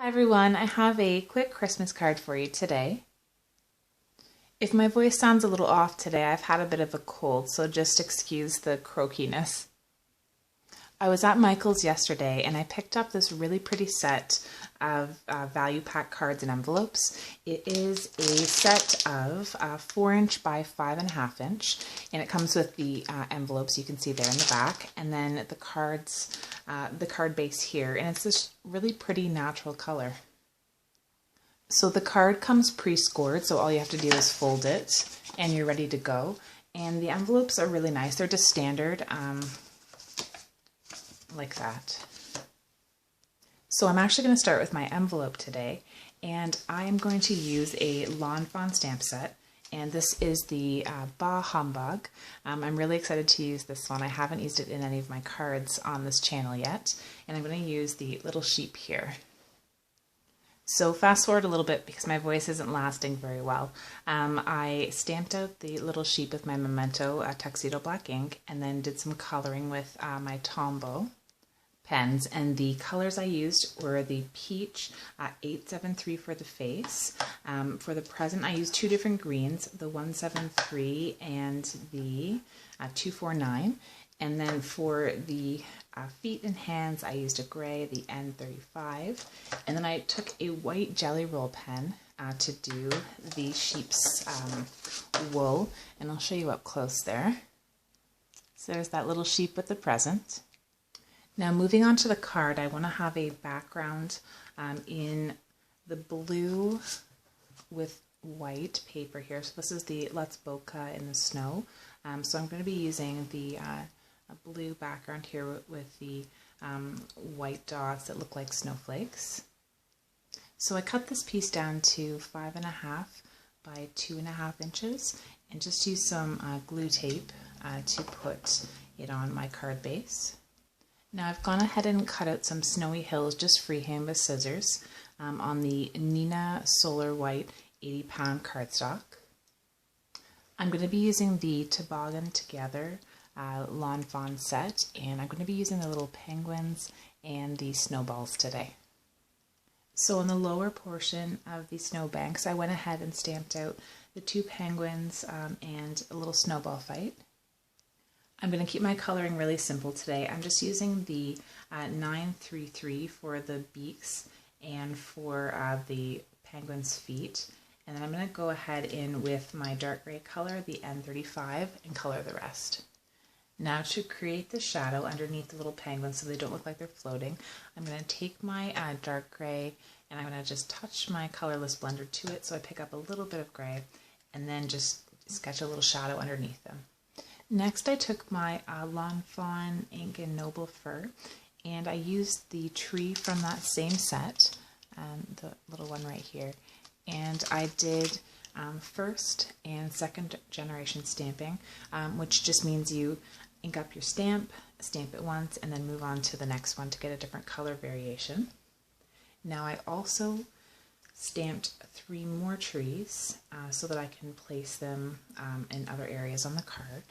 Hi everyone, I have a quick Christmas card for you today. If my voice sounds a little off today, I've had a bit of a cold, so just excuse the croakiness. I was at Michael's yesterday and I picked up this really pretty set of value pack cards and envelopes. It is a set of 4" by 5.5", and it comes with the envelopes you can see there in the back, and then the cards, the card base here, and it's this really pretty natural color. So the card comes pre-scored, so all you have to do is fold it and you're ready to go. And the envelopes are really nice. They're just standard, like that. So I'm actually going to start with my envelope today, and I'm going to use a Lawn Fawn stamp set, and this is the Bah Humbug. I'm really excited to use this one. I haven't used it in any of my cards on this channel yet, and I'm going to use the little sheep here. So fast forward a little bit because my voice isn't lasting very well. I stamped out the little sheep with my Memento tuxedo black ink, and then did some coloring with my Tombow pens, and the colors I used were the peach 873 for the face. For the present I used two different greens, the 173 and the 249, and then for the feet and hands I used a gray, the N35, and then I took a white jelly roll pen to do the sheep's wool, and I'll show you up close there. So there's that little sheep with the present. Now moving on to the card, I want to have a background in the blue with white paper here. So this is the Let's Bokeh in the Snow. So I'm going to be using the blue background here with the white dots that look like snowflakes. So I cut this piece down to 5.5 by 2.5 inches and just use some glue tape to put it on my card base. Now I've gone ahead and cut out some snowy hills just freehand with scissors on the Nina Solar White 80-pound cardstock. I'm going to be using the Toboggan Together Lawn Fawn set, and I'm going to be using the little penguins and the snowballs today. So in the lower portion of the snowbanks, I went ahead and stamped out the two penguins and a little snowball fight. I'm going to keep my coloring really simple today. I'm just using the 933 for the beaks and for the penguin's feet. And then I'm going to go ahead in with my dark gray color, the N35, and color the rest. Now to create the shadow underneath the little penguins so they don't look like they're floating, I'm going to take my dark gray and I'm going to just touch my colorless blender to it so I pick up a little bit of gray and then just sketch a little shadow underneath them. Next I took my Lawn Fawn ink in Noble Fir, and I used the tree from that same set, the little one right here, and I did first and second generation stamping, which just means you ink up your stamp it once, and then move on to the next one to get a different color variation. Now I also stamped 3 more trees so that I can place them in other areas on the card.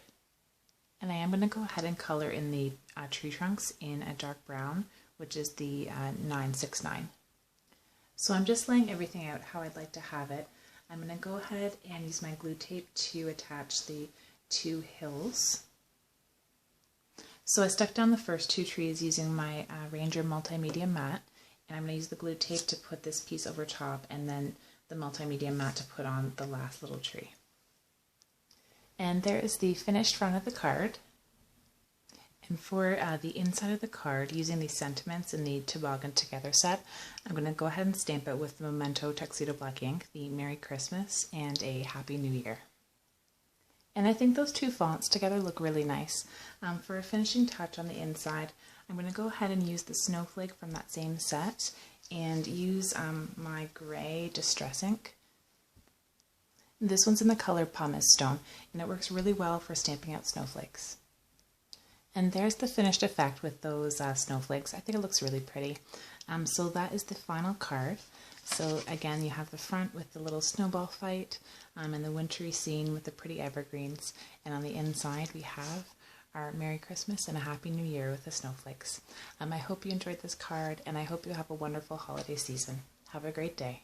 And I am going to go ahead and color in the tree trunks in a dark brown, which is the 969. So I'm just laying everything out how I'd like to have it. I'm going to go ahead and use my glue tape to attach the 2 hills. So I stuck down the first 2 trees using my Ranger Multimedia Mat, and I'm going to use the glue tape to put this piece over top and then the Multimedia Mat to put on the last little tree. And there is the finished front of the card. And for the inside of the card, using the sentiments in the Toboggan Together set, I'm going to go ahead and stamp it with the Memento Tuxedo Black ink, the Merry Christmas and a Happy New Year. And I think those 2 fonts together look really nice. For a finishing touch on the inside, I'm going to go ahead and use the snowflake from that same set and use my gray distress ink. This one's in the color Pumice Stone, and it works really well for stamping out snowflakes. And there's the finished effect with those snowflakes. I think it looks really pretty. So that is the final card. So again, you have the front with the little snowball fight and the wintry scene with the pretty evergreens. And on the inside we have our Merry Christmas and a Happy New Year with the snowflakes. I hope you enjoyed this card, and I hope you have a wonderful holiday season. Have a great day.